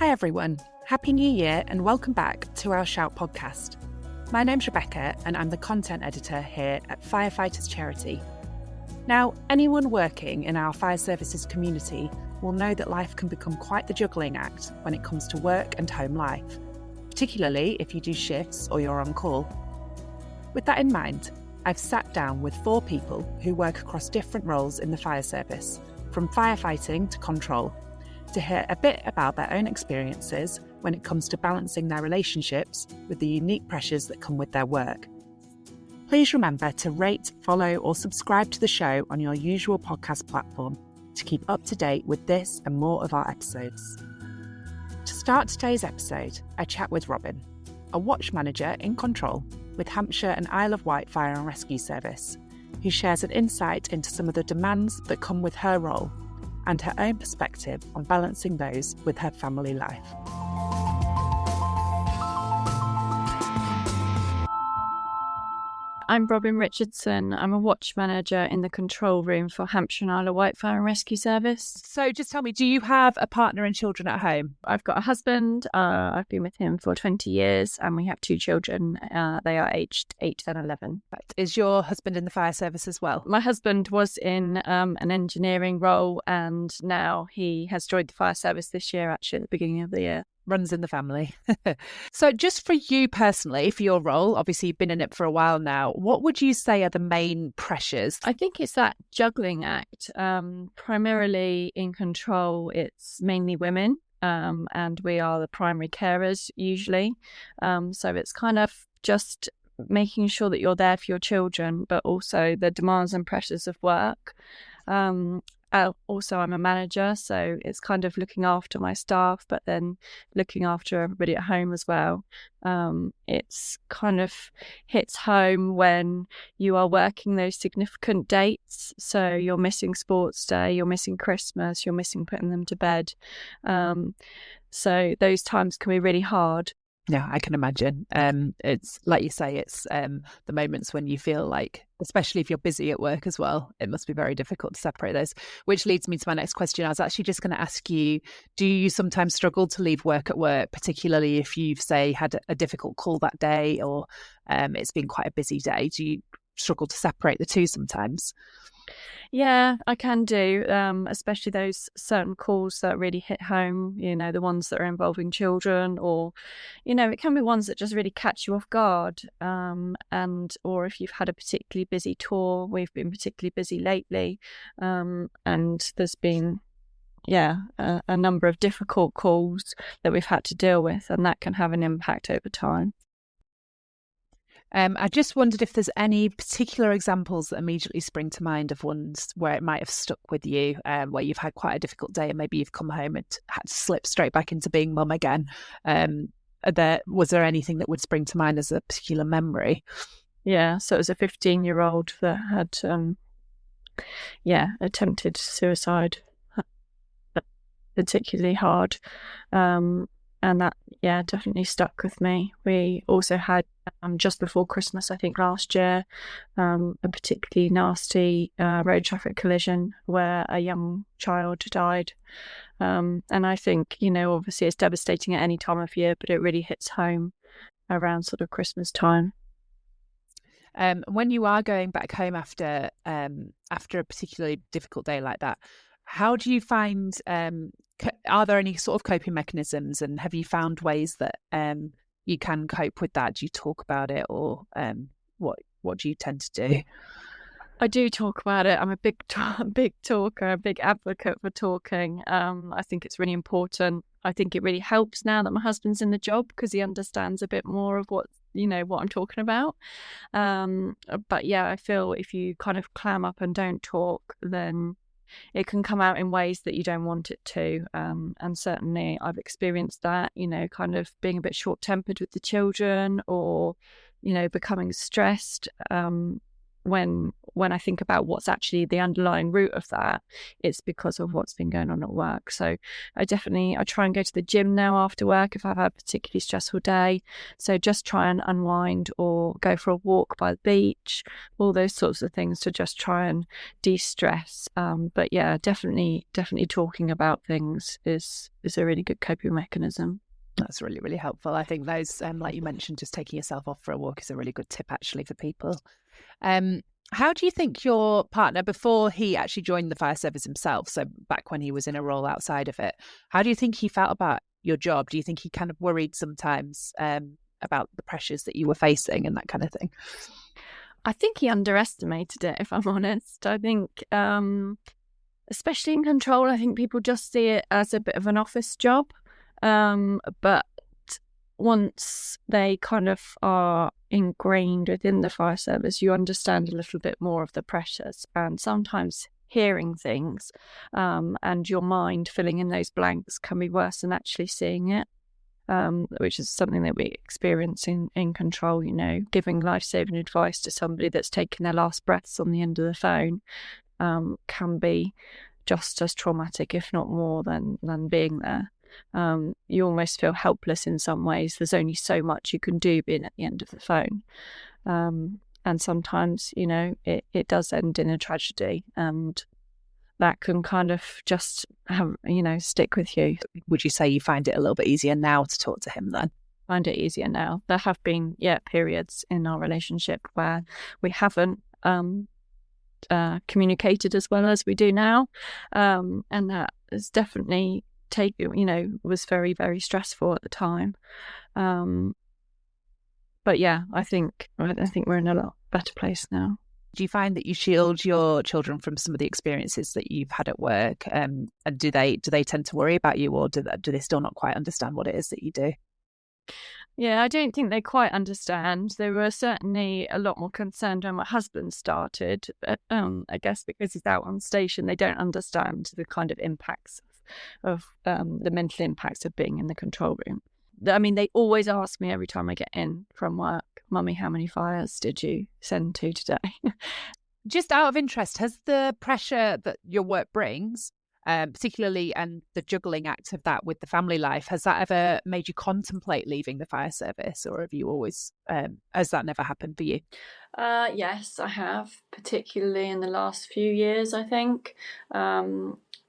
Hi everyone, Happy New Year and welcome back to our Shout podcast. My name's Rebecca and I'm the content editor here at Firefighters Charity. Now, anyone working in our fire services community will know that life can become quite the juggling act when it comes to work and home life, particularly if you do shifts or you're on call. With that in mind, I've sat down with 4 people who work across different roles in the fire service, from firefighting to control, to hear a bit about their own experiences when it comes to balancing their relationships with the unique pressures that come with their work. Please remember to rate, follow or subscribe to the show on your usual podcast platform to keep up to date with this and more of our episodes. To start today's episode, I chat with Robyn, a watch manager in control with Hampshire and Isle of Wight Fire and Rescue Service, who shares an insight into some of the demands that come with her role and her own perspective on balancing those with her family life. I'm Robyn Richardson. I'm a watch manager in the control room for Hampshire and Isle of Wight Fire and Rescue Service. So just tell me, do you have a partner and children at home? I've got a husband. I've been with him for 20 years and we have 2 children. They are aged 8 and 11. Is your husband in the fire service as well? My husband was in an engineering role and now he has joined the fire service this year, actually, at the beginning of the year. Runs in the family. So just for you personally, for your role, obviously you've been in it for a while now, what would you say are the main pressures? I think it's that juggling act. Primarily in control, it's mainly women and we are the primary carers usually. So it's kind of just making sure that you're there for your children, but also the demands and pressures of work. Also, I'm a manager, so it's kind of looking after my staff, but then looking after everybody at home as well. It's kind of hits home when you are working those significant dates. So you're missing sports day, you're missing Christmas, you're missing putting them to bed. So those times can be really hard. Yeah, I can imagine. It's like you say, it's the moments when you feel like, especially if you're busy at work as well, it must be very difficult to separate those, which leads me to my next question. I was actually just going to ask you, do you sometimes struggle to leave work at work, particularly if you've, say, had a difficult call that day or it's been quite a busy day? Do you struggle to separate the two sometimes? Yeah, I can do, especially those certain calls that really hit home, the ones that are involving children or, it can be ones that just really catch you off guard. Or if you've had a particularly busy tour, we've been particularly busy lately, and there's been, a number of difficult calls that we've had to deal with, and that can have an impact over time. I just wondered if there's any particular examples that immediately spring to mind of ones where it might have stuck with you, where you've had quite a difficult day and maybe you've come home and had to slip straight back into being mum again. Was there anything that would spring to mind as a particular memory? Yeah, so it was a 15-year-old that had, attempted suicide, particularly hard. And that, definitely stuck with me. We also had, just before Christmas, I think last year, a particularly nasty road traffic collision where a young child died. And I think, obviously it's devastating at any time of year, but it really hits home around sort of Christmas time. When you are going back home after a particularly difficult day like that, how do you find, are there any sort of coping mechanisms, and have you found ways that you can cope with that? Do you talk about it, or what do you tend to do? I do talk about it. I'm a big talker, a big advocate for talking. I think it's really important. I think it really helps now that my husband's in the job because he understands a bit more of what I'm talking about. But yeah, I feel if you kind of clam up and don't talk, then it can come out in ways that you don't want it to. And certainly I've experienced that, kind of being a bit short-tempered with the children or, becoming stressed. when I think about what's actually the underlying root of that, it's because of what's been going on at work. So I try and go to the gym now after work if I've had a particularly stressful day. So just try and unwind or go for a walk by the beach, all those sorts of things to just try and de-stress. But yeah, definitely talking about things is a really good coping mechanism. That's really, really helpful. I think those, like you mentioned, just taking yourself off for a walk is a really good tip actually for people. How do you think your partner, before he actually joined the fire service himself, so back when he was in a role outside of it, how do you think he felt about your job? Do you think he kind of worried sometimes about the pressures that you were facing and that kind of thing? I think he underestimated it, if I'm honest. I think, especially in control, I think people just see it as a bit of an office job. But once they kind of are ingrained within the fire service, you understand a little bit more of the pressures, and sometimes hearing things and your mind filling in those blanks can be worse than actually seeing it, which is something that we experience in control. Giving life-saving advice to somebody that's taking their last breaths on the end of the phone can be just as traumatic, if not more, than being there. You almost feel helpless in some ways. There's only so much you can do being at the end of the phone. And sometimes, it does end in a tragedy, and that can kind of just stick with you. Would you say you find it a little bit easier now to talk to him then? Find it easier now. There have been, periods in our relationship where we haven't communicated as well as we do now. And that is definitely was very, very stressful at the time. But yeah, I think we're in a lot better place now. Do you find that you shield your children from some of the experiences that you've had at work? And do they tend to worry about you, or do they still not quite understand what it is that you do? Yeah, I don't think they quite understand. They were certainly a lot more concerned when my husband started. But, I guess because he's out on station, they don't understand the kind of impacts of the mental impacts of being in the control room. I mean, they always ask me every time I get in from work, "Mummy, how many fires did you send to today?" Just out of interest, has the pressure that your work brings, particularly and the juggling act of that with the family life, has that ever made you contemplate leaving the fire service, or have you always, has that never happened for you? Yes, I have, particularly in the last few years, I think.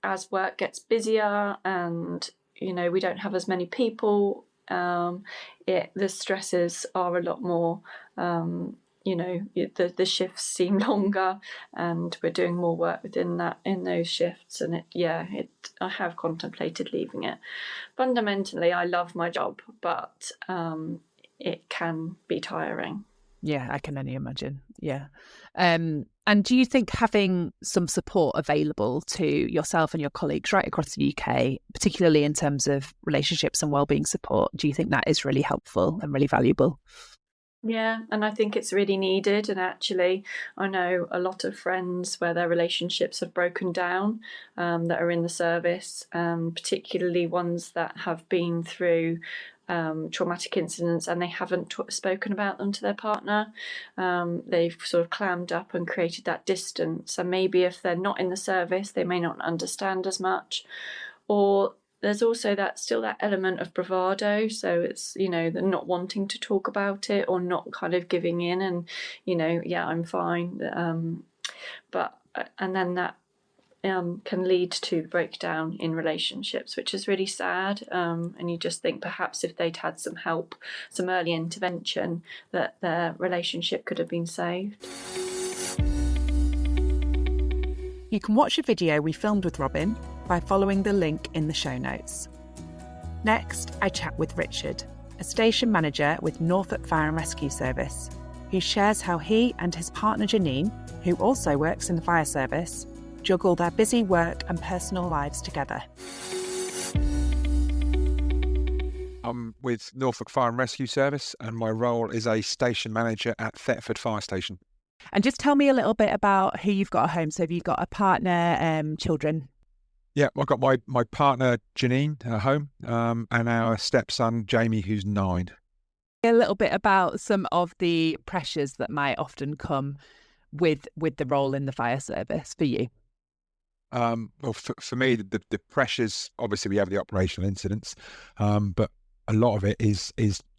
As work gets busier and, we don't have as many people, the stresses are a lot more, the shifts seem longer and we're doing more work in those shifts. And I have contemplated leaving it. Fundamentally, I love my job, but it can be tiring. Yeah, I can only imagine. Yeah. And do you think having some support available to yourself and your colleagues right across the UK, particularly in terms of relationships and wellbeing support, do you think that is really helpful and really valuable? Yeah, and I think it's really needed. And actually, I know a lot of friends where their relationships have broken down that are in the service, particularly ones that have been through traumatic incidents and they haven't spoken about them to their partner. They've sort of clammed up and created that distance. And maybe if they're not in the service, they may not understand as much. Or there's also that element of bravado. So it's, they're not wanting to talk about it or not kind of giving in and, I'm fine. And then that can lead to breakdown in relationships, which is really sad. And you just think perhaps if they'd had some help, some early intervention, that their relationship could have been saved. You can watch a video we filmed with Robyn by following the link in the show notes. Next, I chat with Richard, a station manager with Norfolk Fire and Rescue Service, who shares how he and his partner Janine, who also works in the fire service, juggle their busy work and personal lives together. I'm with Norfolk Fire and Rescue Service and my role is a station manager at Thetford Fire Station. And just tell me a little bit about who you've got at home. So have you got a partner, children? Yeah, I've got my partner Janine at home and our stepson Jamie, who's 9. A little bit about some of the pressures that might often come with the role in the fire service for you? Well, for me, the pressures, obviously we have the operational incidents, but a lot of it is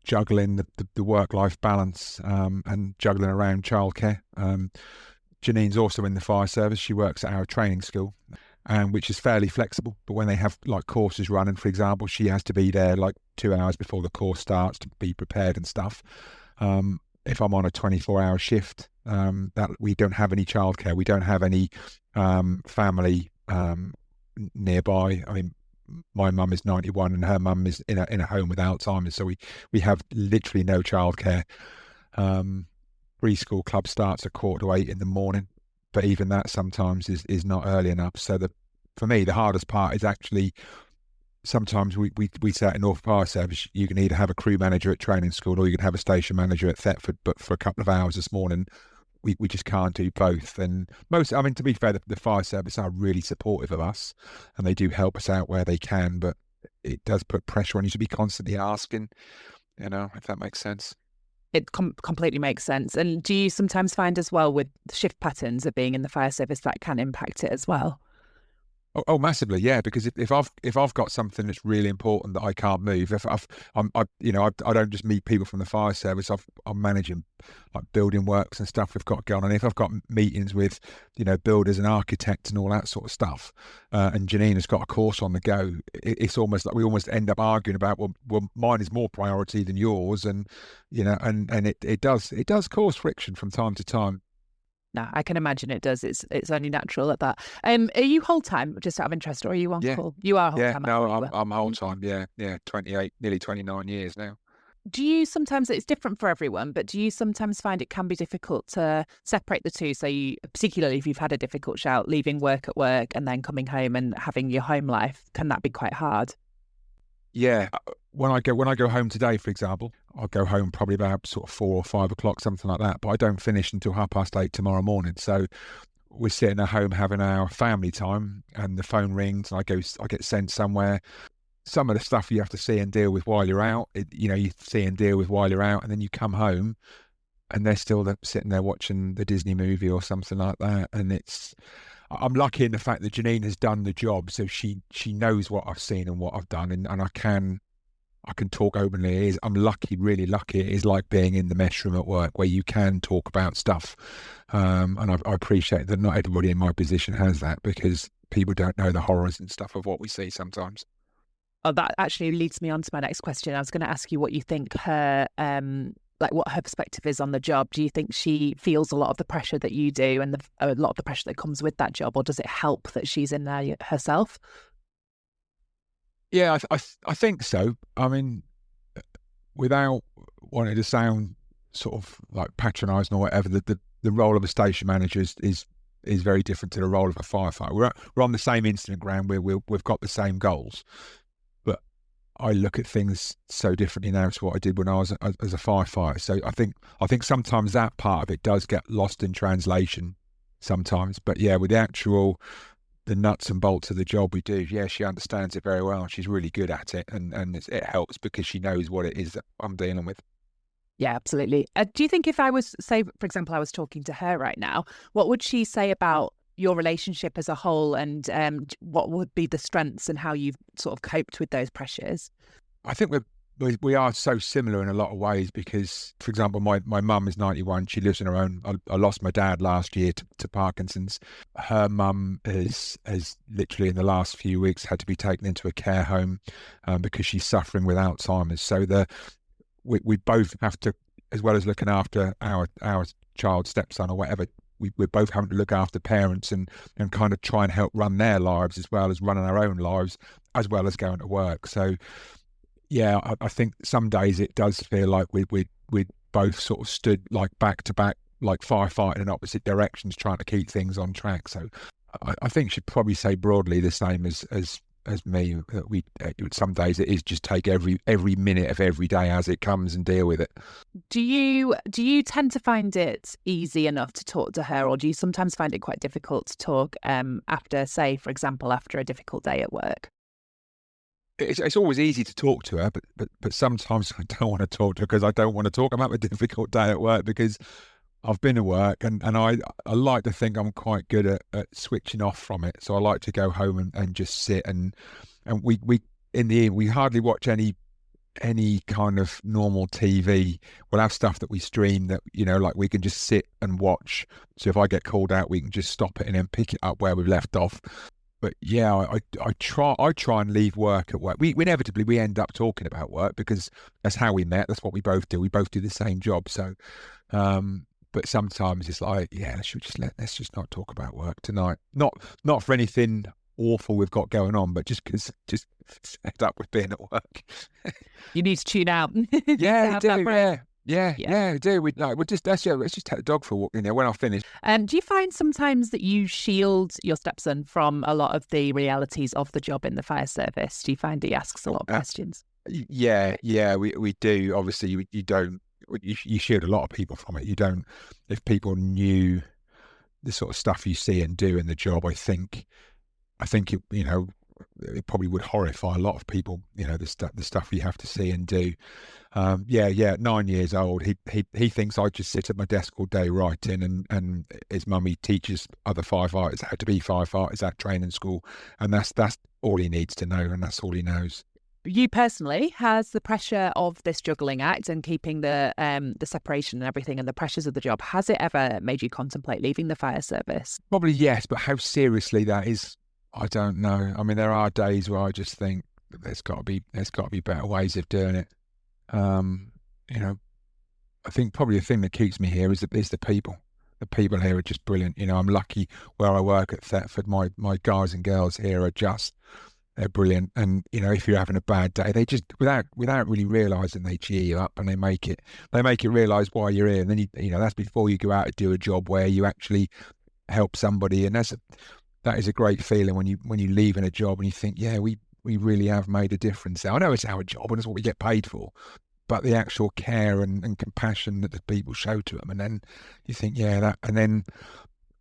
juggling the work-life balance, and juggling around childcare. Janine's also in the fire service. She works at our training school, which is fairly flexible. But when they have like courses running, for example, she has to be there like 2 hours before the course starts to be prepared and stuff. If I'm on a 24-hour shift, that we don't have any childcare, we don't have any family nearby. I mean, my mum is 91 and her mum is in a home with Alzheimer's, so we have literally no childcare. Preschool club starts at 7:45 in the morning, but even that sometimes is not early enough. So for me, the hardest part is actually sometimes we say at Norfolk Fire Service, you can either have a crew manager at training school or you can have a station manager at Thetford, but for a couple of hours this morning, we just can't do both. And to be fair, the fire service are really supportive of us and they do help us out where they can, but it does put pressure on you to be constantly asking, if that makes sense. It completely makes sense. And do you sometimes find as well with shift patterns of being in the fire service that can impact it as well? Oh, massively, yeah. Because if I've got something that's really important that I can't move, I don't just meet people from the fire service. I'm managing like building works and stuff we've got going on. If I've got meetings with builders and architects and all that sort of stuff, and Janine has got a course on the go, it's almost like we almost end up arguing about well mine is more priority than yours, and it does cause friction from time to time. No, I can imagine it does. It's only natural at that. Are you whole time, just out of interest, or are you on call? You are whole time. No, I'm whole time. Yeah, 28, nearly 29 years now. Do you sometimes, it's different for everyone, but do you sometimes find it can be difficult to separate the two? So particularly if you've had a difficult shout, leaving work at work and then coming home and having your home life, can that be quite hard? Yeah, when I go home today, for example, I'll go home probably about sort of 4 or 5 o'clock, something like that. But I don't finish until 8:30 tomorrow morning. So we're sitting at home having our family time, and the phone rings, and I get sent somewhere. Some of the stuff you have to see and deal with while you're out, you see and deal with while you're out, and then you come home, and they're still sitting there watching the Disney movie or something like that, and I'm lucky in the fact that Janine has done the job, so she knows what I've seen and what I've done, and I can talk openly. I'm lucky, really lucky. It is like being in the mess room at work where you can talk about stuff, and I appreciate that not everybody in my position has that, because people don't know the horrors and stuff of what we see sometimes. Oh, that actually leads me on to my next question. I was going to ask you what you think her what her perspective is on the job. Do you think she feels a lot of the pressure that you do and a lot of the pressure that comes with that job, or does it help that she's in there herself? Yeah, I think so. I mean, without wanting to sound sort of like patronising or whatever, the role of a station manager is very different to the role of a firefighter. We're on the same incident ground. We've got the same goals, but I look at things so differently now to what I did when I was as a firefighter. So I think sometimes that part of it does get lost in translation sometimes. But yeah, with the nuts and bolts of the job we do, yeah, she understands it very well. She's really good at it, and it helps because she knows what it is that I'm dealing with. Yeah, absolutely. Do you think if I was, say, for example, I was talking to her right now, what would she say about your relationship as a whole, and what would be the strengths and how you've sort of coped with those pressures? I think we are so similar in a lot of ways because, for example, my mum is 91. She lives on her own. I lost my dad last year to Parkinson's. Her mum has literally in the last few weeks had to be taken into a care home because she's suffering with Alzheimer's. So we both have to, as well as looking after our child, stepson or whatever, we're both having to look after parents and kind of try and help run their lives as well as running our own lives, as well as going to work. So yeah, I think some days it does feel like we both sort of stood like back to back, like firefighting in opposite directions, trying to keep things on track. So I think she'd probably say broadly the same as me. Some days it is just take every minute of every day as it comes and deal with it. Do you tend to find it easy enough to talk to her, or do you sometimes find it quite difficult to talk after, say, for example, after a difficult day at work? It's always easy to talk to her, but sometimes I don't want to talk to her because I don't want to talk about a difficult day at work because I've been to work, and I like to think I'm quite good at switching off from it. So I like to go home and just sit, and we in the end we hardly watch any kind of normal TV. We'll have stuff that we stream that, like we can just sit and watch. So if I get called out, we can just stop it and then pick it up where we've left off. But yeah, I try and leave work at work. We inevitably end up talking about work because that's how we met. That's what we both do. We both do the same job. So, but sometimes it's like, yeah, let's just not talk about work tonight. Not for anything awful we've got going on, but just fed up with being at work. You need to tune out. Yeah, do. Yeah, do. Let's just take the dog for a walk. When I finish. Do you find sometimes that you shield your stepson from a lot of the realities of the job in the fire service? Do you find he asks a lot of questions? Yeah, we do. Obviously, you don't. You shield a lot of people from it. You don't. If people knew the sort of stuff you see and do in the job, I think it, it probably would horrify a lot of people. The stuff you have to see and do. At 9 years old, he thinks I just sit at my desk all day writing, and his mummy teaches other firefighters how to be firefighters at training school, and that's all he needs to know, and that's all he knows. You personally, has the pressure of this juggling act and keeping the separation and everything and the pressures of the job, has it ever made you contemplate leaving the fire service? Probably yes, but how seriously that is, I don't know. I mean, there are days where I just think there's got to be better ways of doing it. I think probably the thing that keeps me here is the people. The people here are just brilliant. I'm lucky where I work at Thetford. My guys and girls here they're brilliant. And if you're having a bad day, they just without really realising, they cheer you up and they make it realise why you're here. And then that's before you go out to do a job where you actually help somebody. And that is a great feeling when you leave in a job and you think, yeah, we really have made a difference. I know it's our job and it's what we get paid for, but the actual care and compassion that the people show to them, and then you think, yeah, that. And then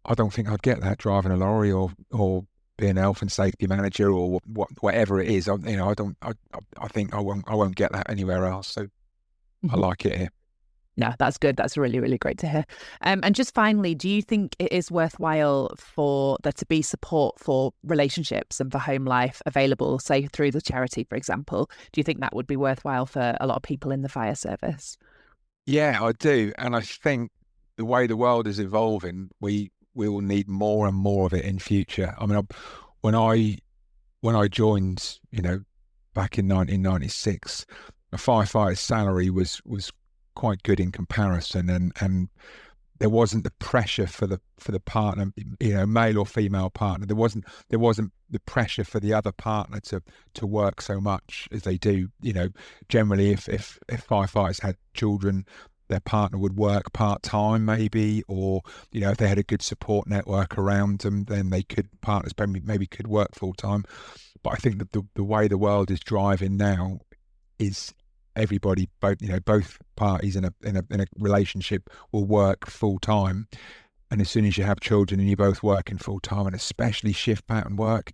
I don't think I'd get that driving a lorry or being an health and safety manager or whatever it is. I think I won't get that anywhere else. So I like it here. No, that's good. That's really, really great to hear. And just finally, do you think it is worthwhile for there to be support for relationships and for home life available, say through the charity, for example? Do you think that would be worthwhile for a lot of people in the fire service? Yeah, I do. And I think the way the world is evolving, we will need more and more of it in future. I mean, when I joined, back in 1996, a firefighter's salary was quite good in comparison, and there wasn't the pressure for the partner, male or female partner. There wasn't the pressure for the other partner to work so much as they do. Generally, if firefighters had children, their partner would work part-time maybe, or if they had a good support network around them, then partners maybe could work full-time. But I think that the way the world is driving now is everybody, both parties in a relationship will work full-time, and as soon as you have children and you're both working full-time, and especially shift pattern work,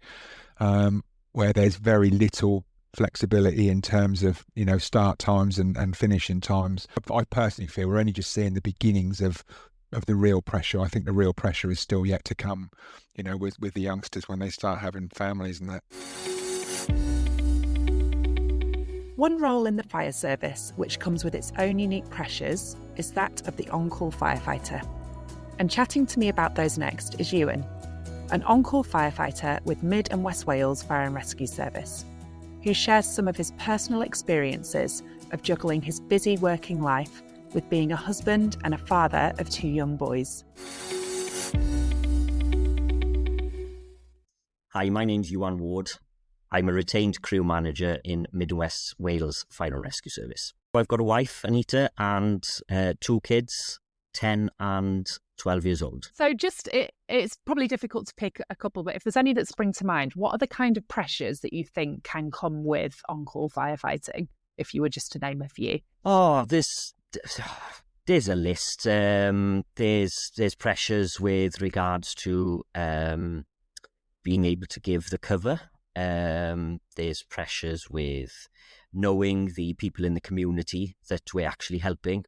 where there's very little flexibility in terms of start times and finishing times. I personally feel we're only just seeing the beginnings of the real pressure. I think the real pressure is still yet to come, with the youngsters when they start having families and that. One role in the fire service, which comes with its own unique pressures, is that of the on-call firefighter. And chatting to me about those next is Iwan, an on-call firefighter with Mid and West Wales Fire and Rescue Service, who shares some of his personal experiences of juggling his busy working life with being a husband and a father of 2 young boys. Hi, my name's Iwan Ward. I'm a retained crew manager in Mid and West Wales Fire and Rescue Service. I've got a wife, Anita, and 2 kids, 10 and 12 years old. So it's probably difficult to pick a couple, but if there's any that spring to mind, what are the kind of pressures that you think can come with on-call firefighting, if you were just to name a few? Oh, there's a list. There's pressures with regards to being able to give the cover. There's pressures with knowing the people in the community that we're actually helping.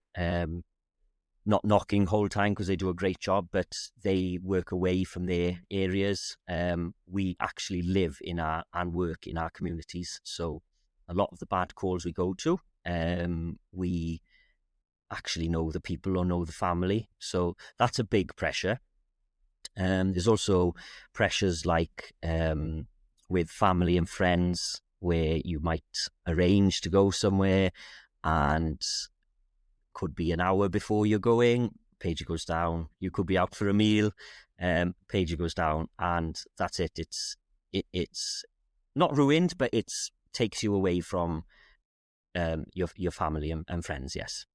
not knocking whole time because they do a great job, but they work away from their areas. We actually live and work in our communities. So a lot of the bad calls we go to, we actually know the people or know the family. So that's a big pressure. There's also pressures like with family and friends where you might arrange to go somewhere and could be an hour before you're going, pager goes down. You could be out for a meal, pager goes down, and that's it. It's not ruined, but it takes you away from your family and friends, yes.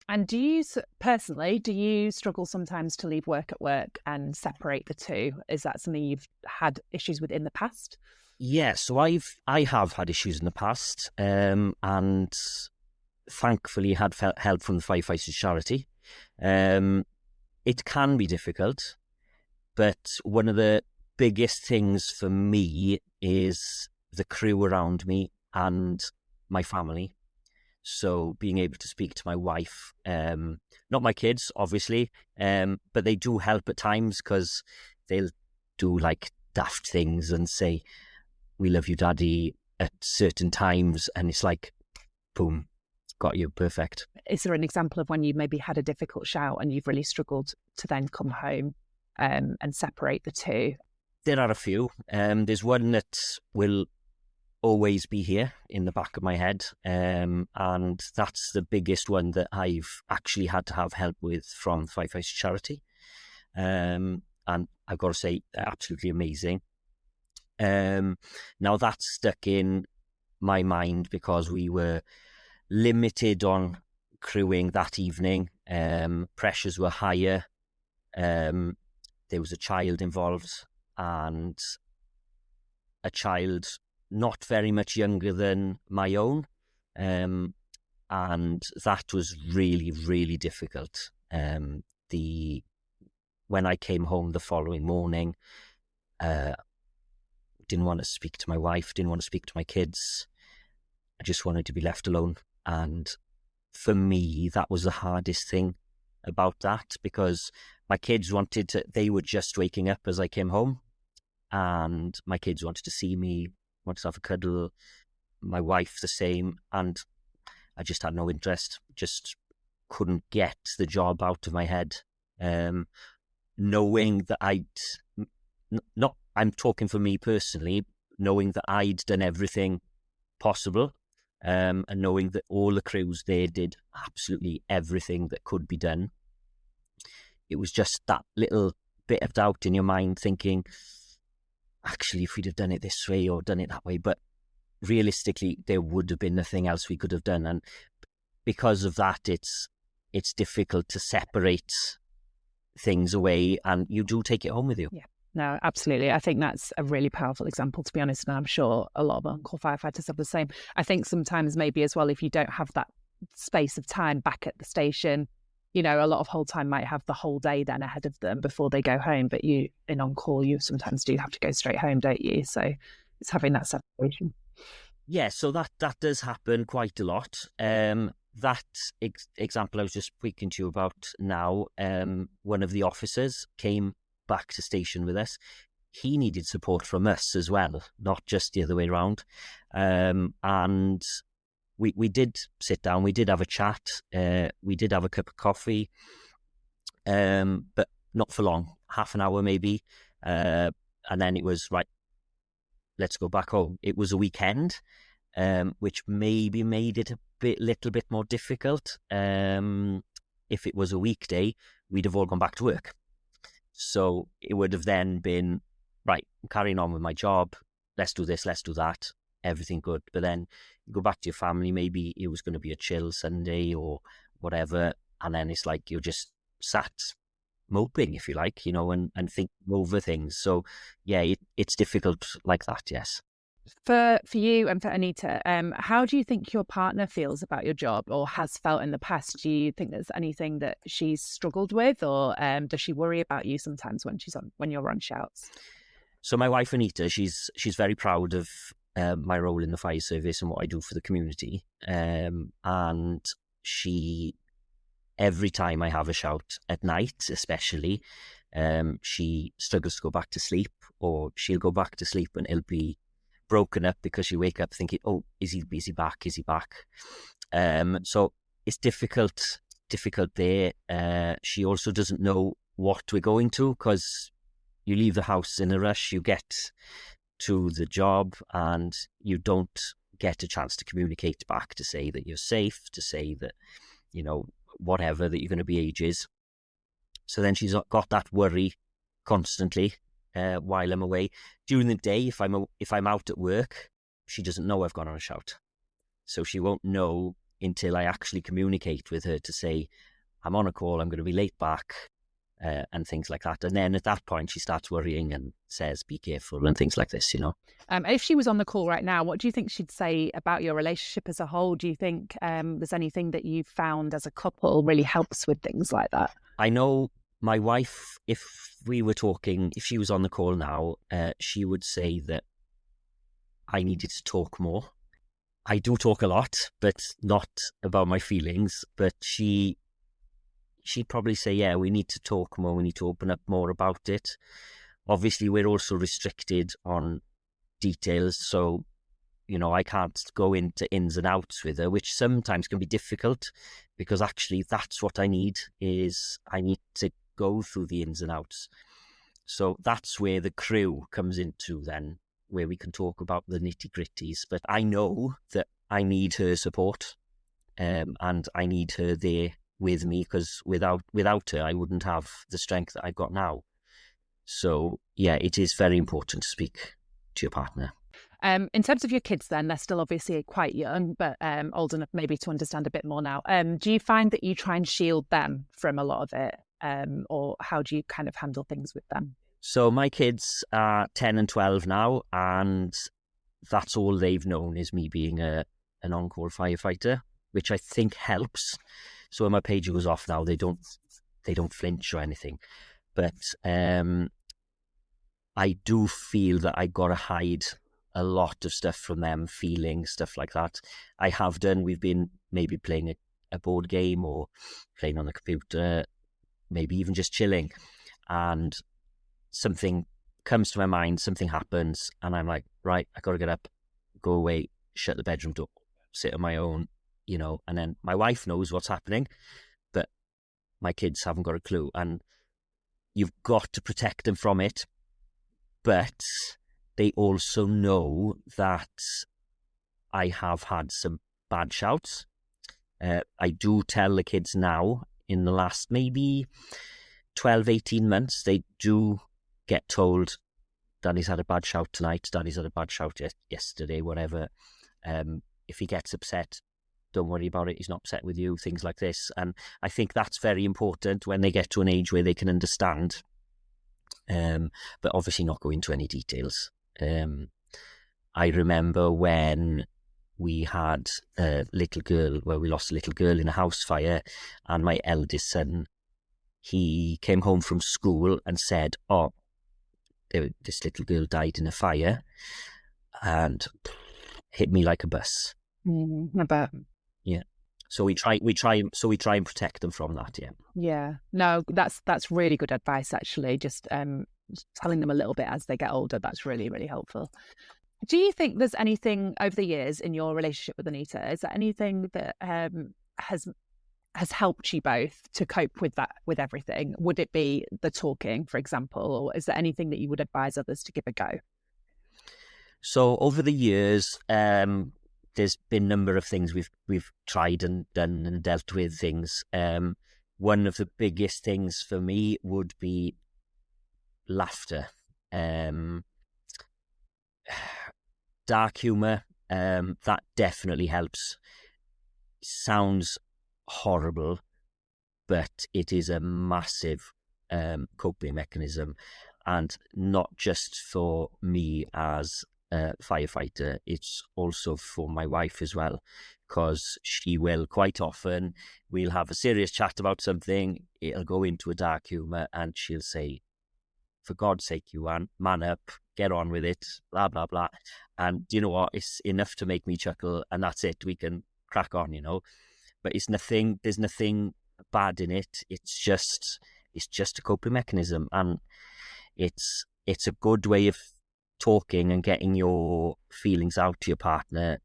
And do you struggle sometimes to leave work at work and separate the two? Is that something you've had issues with in the past? Yeah, so I have had issues in the past, and thankfully had help from the firefighters charity. It can be difficult, but one of the biggest things for me is the crew around me and my family. So being able to speak to my wife, not my kids, obviously, but they do help at times because they'll do like daft things and say, "We love you, Daddy," at certain times. And it's like, boom, got you, perfect. Is there an example of when you maybe had a difficult shout and you've really struggled to then come home and separate the two? There are a few. There's one that will always be here in the back of my head, and that's the biggest one that I've actually had to have help with from the Firefighters Charity, and I've got to say, they're absolutely amazing. Now that's stuck in my mind because we were limited on crewing that evening. Pressures were higher. There was a child involved, and a child not very much younger than my own, and that was really, really difficult. When I came home the following morning, didn't want to speak to my wife, didn't want to speak to my kids. I just wanted to be left alone. And for me, that was the hardest thing about that, because my kids they were just waking up as I came home, and my kids wanted to see me, wanted to have a cuddle, my wife the same, and I just had no interest, just couldn't get the job out of my head. Knowing that I'm talking for me personally, knowing that I'd done everything possible, and knowing that all the crews there did absolutely everything that could be done, it was just that little bit of doubt in your mind thinking, actually, if we'd have done it this way or done it that way, but realistically, there would have been nothing else we could have done. And because of that, it's difficult to separate things away, and you do take it home with you. Yeah, no, absolutely. I think that's a really powerful example, to be honest, and I'm sure a lot of on-call firefighters have the same. I think sometimes maybe as well, if you don't have that space of time back at the station, you know, a lot of whole time might have the whole day then ahead of them before they go home, but you, in on-call, you sometimes do have to go straight home, don't you? So it's having that separation. Yeah, so that does happen quite a lot. That example I was just speaking to you about now, one of the officers came back to station with us. He needed support from us as well, not just the other way around. And we did sit down, we did have a chat, we did have a cup of coffee, but not for long, half an hour maybe. And then it was, right, let's go back home. It was a weekend, which maybe made it a little bit more difficult. If it was a weekday, we'd have all gone back to work. So it would have then been, right, I'm carrying on with my job, let's do this, let's do that, everything good. But then you go back to your family, maybe it was going to be a chill Sunday or whatever, and then it's like you're just sat moping, if you like, you know, and thinking over things. So yeah, it's difficult like that, yes. For you and for Anita, how do you think your partner feels about your job, or has felt in the past? Do you think there's anything that she's struggled with, or does she worry about you sometimes when you're on shouts? So my wife Anita, she's very proud of my role in the fire service and what I do for the community, and she every time I have a shout at night, especially, she struggles to go back to sleep, or she'll go back to sleep and it'll be broken up because she'll wake up thinking, oh, is he back? Is he back? So it's difficult there. She also doesn't know what we're going to, because you leave the house in a rush, you get to the job and you don't get a chance to communicate back to say that you're safe, to say that, you know, whatever, that you're going to be ages. So then she's got that worry constantly while I'm away. During the day, if I'm out at work, she doesn't know I've gone on a shout. So she won't know until I actually communicate with her to say, I'm on a call, I'm going to be late back, and things like that. And then at that point, she starts worrying and says, be careful and things like this, you know. If she was on the call right now, what do you think she'd say about your relationship as a whole? Do you think there's anything that you've found as a couple really helps with things like that? I know my wife, if we were talking, if she was on the call now, she would say that I needed to talk more. I do talk a lot, but not about my feelings. But she'd probably say, yeah, we need to talk more. We need to open up more about it. Obviously, we're also restricted on details. So, you know, I can't go into ins and outs with her, which sometimes can be difficult, because actually that's what I need to go through the ins and outs. So that's where the crew comes into then, where we can talk about the nitty-gritties. But I know that I need her support, and I need her there with me, because without her, I wouldn't have the strength that I've got now. So, yeah, it is very important to speak to your partner. In terms of your kids then, they're still obviously quite young, but old enough maybe to understand a bit more now. Do you find that you try and shield them from a lot of it? Or how do you kind of handle things with them? So my kids are 10 and 12 now, and that's all they've known is me being an on-call firefighter, which I think helps. So when my pager goes off now, they don't flinch or anything. But I do feel that I got to hide a lot of stuff from them, feelings, stuff like that. I have done. We've been maybe playing a board game or playing on the computer, maybe even just chilling, and something comes to my mind, something happens, and I'm like, right, I got to get up, go away, shut the bedroom door, sit on my own, you know, and then my wife knows what's happening, but my kids haven't got a clue, and you've got to protect them from it, but they also know that I have had some bad shouts. I do tell the kids now, in the last maybe 12, 18 months, they do get told, Daddy's had a bad shout tonight, Daddy's had a bad shout yesterday, whatever. If he gets upset, don't worry about it, he's not upset with you, things like this. And I think that's very important when they get to an age where they can understand, but obviously not go into any details. I remember when we had a little girl, we lost a little girl in a house fire, and my eldest son, he came home from school and said, oh, this little girl died in a fire, and hit me like a bus. I bet. Yeah. So we try and protect them from that. Yeah. Yeah. No, that's really good advice, actually. Just telling them a little bit as they get older. That's really, really helpful. Do you think there's anything over the years in your relationship with Anita? Is there anything that has helped you both to cope with that, with everything? Would it be the talking, for example, or is there anything that you would advise others to give a go? So over the years, there's been a number of things we've tried and done and dealt with things. One of the biggest things for me would be laughter. Dark humour, that definitely helps. Sounds horrible, but it is a massive coping mechanism, and not just for me as a firefighter, it's also for my wife as well, because she will quite often, we'll have a serious chat about something, it'll go into a dark humour, and she'll say, for God's sake, Iwan, man up, get on with it, blah, blah, blah. And do you know what? It's enough to make me chuckle, and that's it. We can crack on, you know. But there's nothing bad in it. It's just a coping mechanism, and it's a good way of talking and getting your feelings out to your partner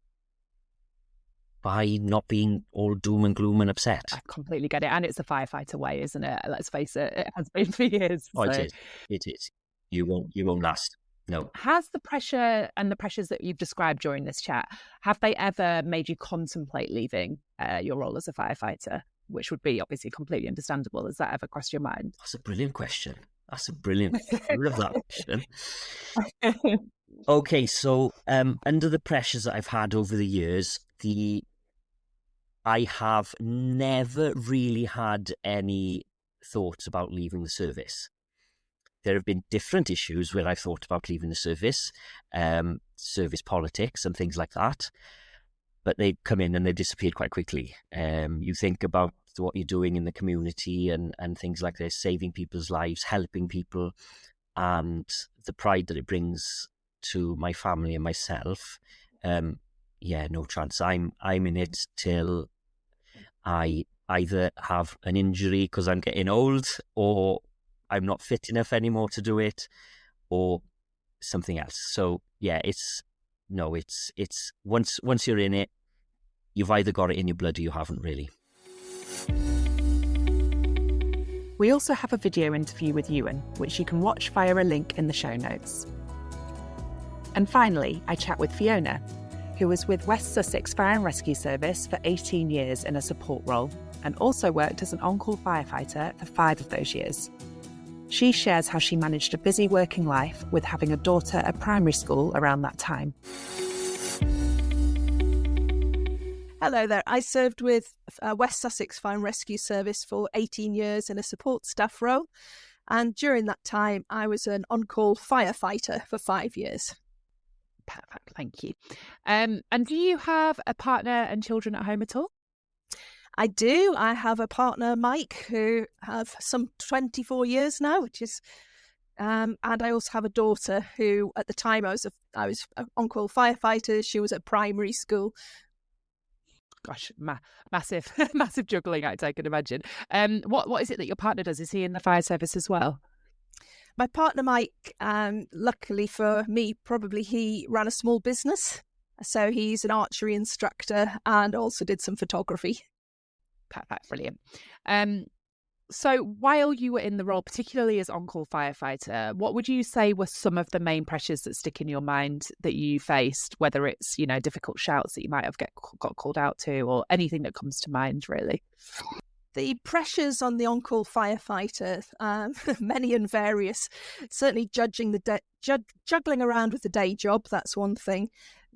by not being all doom and gloom and upset. I completely get it. And it's a firefighter way, isn't it? Let's face it, it has been for years. Oh, it is. You won't last. No. Has the pressure and the pressures that you've described during this chat, have they ever made you contemplate leaving your role as a firefighter, which would be obviously completely understandable? Has that ever crossed your mind? That's a brilliant question. I love that question. Okay, so under the pressures that I've had over the years, I have never really had any thoughts about leaving the service. There have been different issues where I've thought about leaving the service, service politics and things like that, but they've come in and they've disappeared quite quickly. You think about what you're doing in the community and things like this, saving people's lives, helping people, and the pride that it brings to my family and myself. No chance. I'm in it till I either have an injury because I'm getting old, or I'm not fit enough anymore to do it, or something else. So yeah, it's once you're in it, you've either got it in your blood or you haven't really. We also have a video interview with Iwan, which you can watch via a link in the show notes. And finally, I chat with Fiona, who was with West Sussex Fire and Rescue Service for 18 years in a support role, and also worked as an on-call firefighter for 5 of those years. She shares how she managed a busy working life with having a daughter at primary school around that time. Hello there. I served with West Sussex Fire and Rescue Service for 18 years in a support staff role. And during that time, I was an on-call firefighter for 5 years. Perfect, thank you. And do you have a partner and children at home at all? I do. I have a partner, Mike, who have some 24 years now, which is, and I also have a daughter who, at the time, I was an on-call firefighter. She was at primary school. Gosh, massive juggling act, I can imagine. What is it that your partner does? Is he in the fire service as well? My partner, Mike, luckily for me, probably he ran a small business. So he's an archery instructor and also did some photography. Perfect, brilliant. So while you were in the role, particularly as on-call firefighter, what would you say were some of the main pressures that stick in your mind that you faced, whether it's, difficult shouts that you might have got called out to, or anything that comes to mind, really? The pressures on the on-call firefighter, many and various. Certainly juggling around with the day job, that's one thing.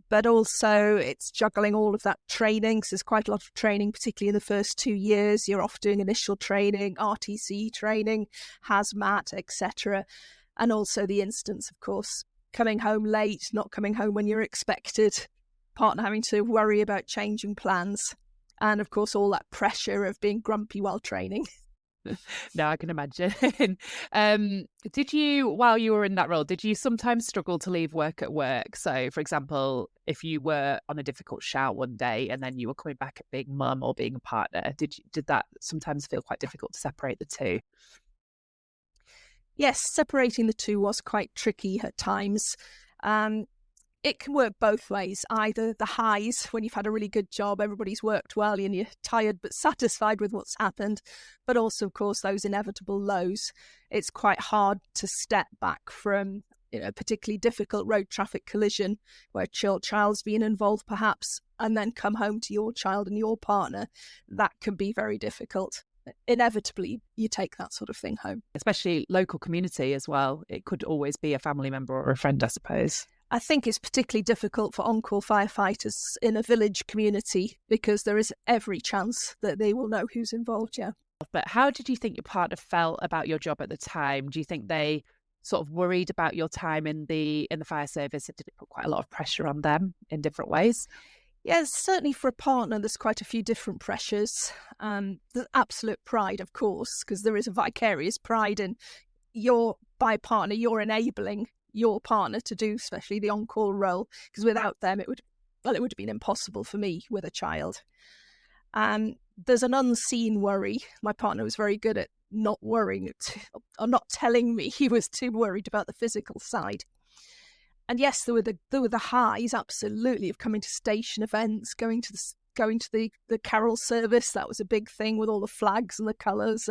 But also it's juggling all of that training. So there's quite a lot of training, particularly in the first 2 years. You're off doing initial training, RTC training, hazmat, etc. And also the instance, of course, coming home late, not coming home when you're expected, partner having to worry about changing plans. And of course, all that pressure of being grumpy while training. No, I can imagine. Did you, while you were in that role, did you sometimes struggle to leave work at work? So, for example, if you were on a difficult shout one day and then you were coming back at being mum or being a partner, did that sometimes feel quite difficult to separate the two? Yes, separating the two was quite tricky at times. It can work both ways. Either the highs, when you've had a really good job, everybody's worked well and you're tired but satisfied with what's happened, but also, of course, those inevitable lows. It's quite hard to step back from a particularly difficult road traffic collision where a child's been involved perhaps, and then come home to your child and your partner. That can be very difficult. Inevitably, you take that sort of thing home. Especially local community as well. It could always be a family member or a friend, I suppose. I think it's particularly difficult for on-call firefighters in a village community because there is every chance that they will know who's involved, yeah. But how did you think your partner felt about your job at the time? Do you think they sort of worried about your time in the fire service? Did it put quite a lot of pressure on them in different ways? Yes, certainly for a partner, there's quite a few different pressures. The absolute pride, of course, because there is a vicarious pride in by partner, you're enabling your partner to do, especially the on-call role, because without them, it would have been impossible for me with a child. there's an unseen worry. My partner was very good at not worrying, or not telling me he was too worried about the physical side. And yes, there were the highs, absolutely, of coming to station events, going to the carol service. That was a big thing with all the flags and the colours.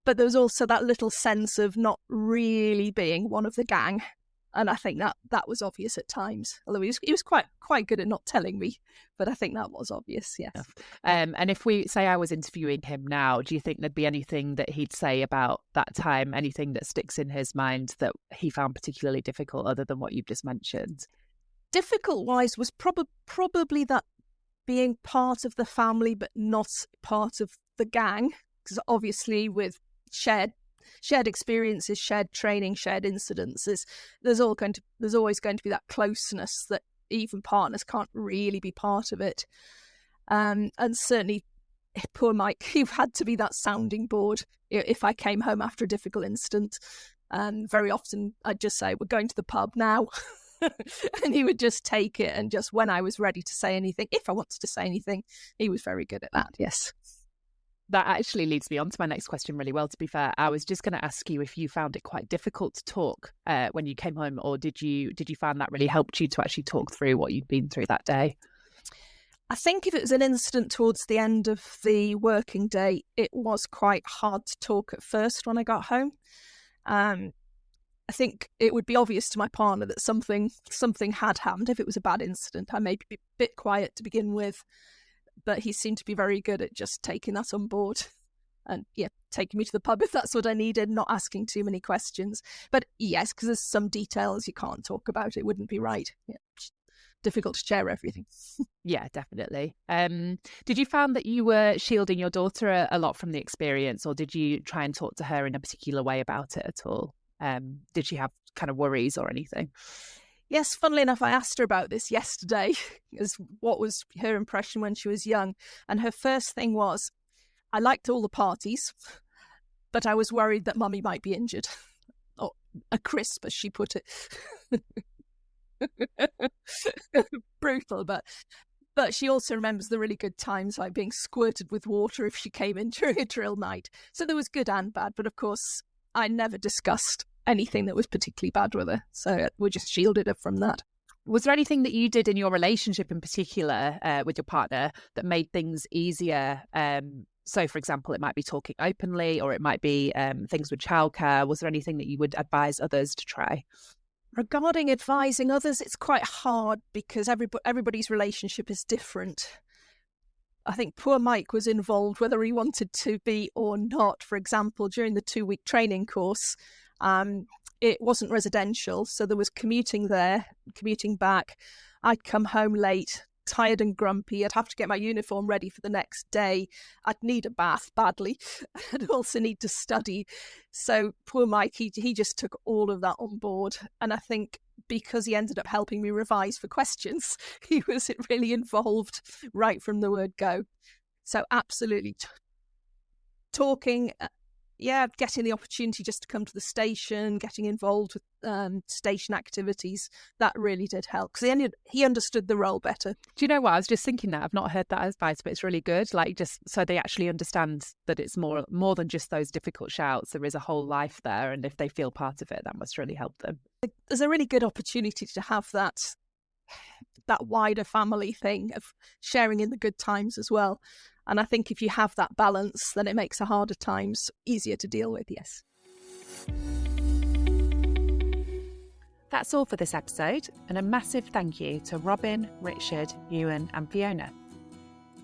But there was also that little sense of not really being one of the gang. And I think that was obvious at times. Although he was quite good at not telling me, but I think that was obvious, yes. And if we say I was interviewing him now, do you think there'd be anything that he'd say about that time, anything that sticks in his mind that he found particularly difficult other than what you've just mentioned? Difficult-wise was probably that being part of the family but not part of the gang, because obviously with shared experiences, shared training, shared incidences, there's always going to be that closeness that even partners can't really be part of it. And certainly, poor Mike, he had to be that sounding board if I came home after a difficult incident. Very often I'd just say, we're going to the pub now. And he would just take it, and just when I was ready to say anything, if I wanted to say anything, he was very good at that, yes. That actually leads me on to my next question really well, to be fair. I was just going to ask you if you found it quite difficult to talk when you came home, or did you find that really helped you to actually talk through what you'd been through that day? I think if it was an incident towards the end of the working day, it was quite hard to talk at first when I got home. I think it would be obvious to my partner that something had happened. If it was a bad incident, I may be a bit quiet to begin with. But he seemed to be very good at just taking that on board and, taking me to the pub if that's what I needed, not asking too many questions. But yes, because there's some details you can't talk about. It wouldn't be right. Yeah. Difficult to share everything. Yeah, definitely. Did you find that you were shielding your daughter a lot from the experience, or did you try and talk to her in a particular way about it at all? Did she have kind of worries or anything? Yes, funnily enough, I asked her about this yesterday, as what was her impression when she was young. And her first thing was, I liked all the parties, but I was worried that Mummy might be injured. Or a crisp, as she put it. Brutal, but she also remembers the really good times, like being squirted with water if she came in during a drill night. So there was good and bad, but of course, I never discussed anything that was particularly bad with her, so we just shielded her from that. Was there anything that you did in your relationship in particular with your partner that made things easier? So for example, it might be talking openly, or it might be things with childcare. Was there anything that you would advise others to try? Regarding advising others, it's quite hard because everybody's relationship is different. I think poor Mike was involved whether he wanted to be or not. For example, during the 2-week training course, it wasn't residential, so there was commuting there, commuting back. I'd come home late, tired and grumpy. I'd have to get my uniform ready for the next day. I'd need a bath badly. I'd also need to study. So poor Mike, he just took all of that on board. And I think because he ended up helping me revise for questions, he was really involved right from the word go. So absolutely talking, getting the opportunity just to come to the station, getting involved with station activities, that really did help because he understood the role better. Do you know what? I was just thinking that. I've not heard that advice, but it's really good. Like, just so they actually understand that it's more than just those difficult shouts. There is a whole life there, and if they feel part of it, that must really help them. There's a really good opportunity to have that wider family thing of sharing in the good times as well. And I think if you have that balance, then it makes the harder times easier to deal with, yes. That's all for this episode, and a massive thank you to Robyn, Richard, Iwan and Fiona.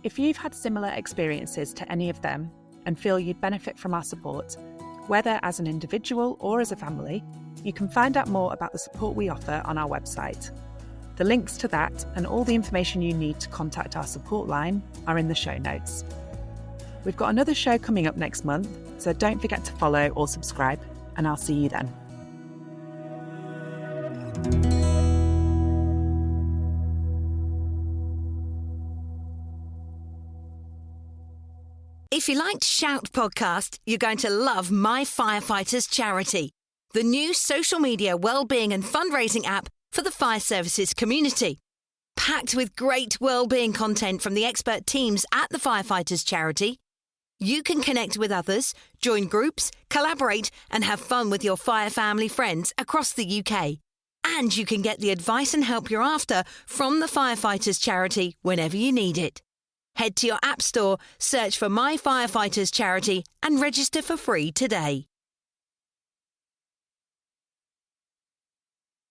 If you've had similar experiences to any of them and feel you'd benefit from our support, whether as an individual or as a family, you can find out more about the support we offer on our website. The links to that and all the information you need to contact our support line are in the show notes. We've got another show coming up next month, so don't forget to follow or subscribe, and I'll see you then. If you liked Shout podcast, you're going to love My Firefighters Charity, the new social media wellbeing and fundraising app for the fire services community. Packed with great wellbeing content from the expert teams at the Firefighters charity, you can connect with others, join groups, collaborate and have fun with your fire family friends across the UK. And you can get the advice and help you're after from the Firefighters charity whenever you need it. Head to your app store, search for My Firefighters charity and register for free today.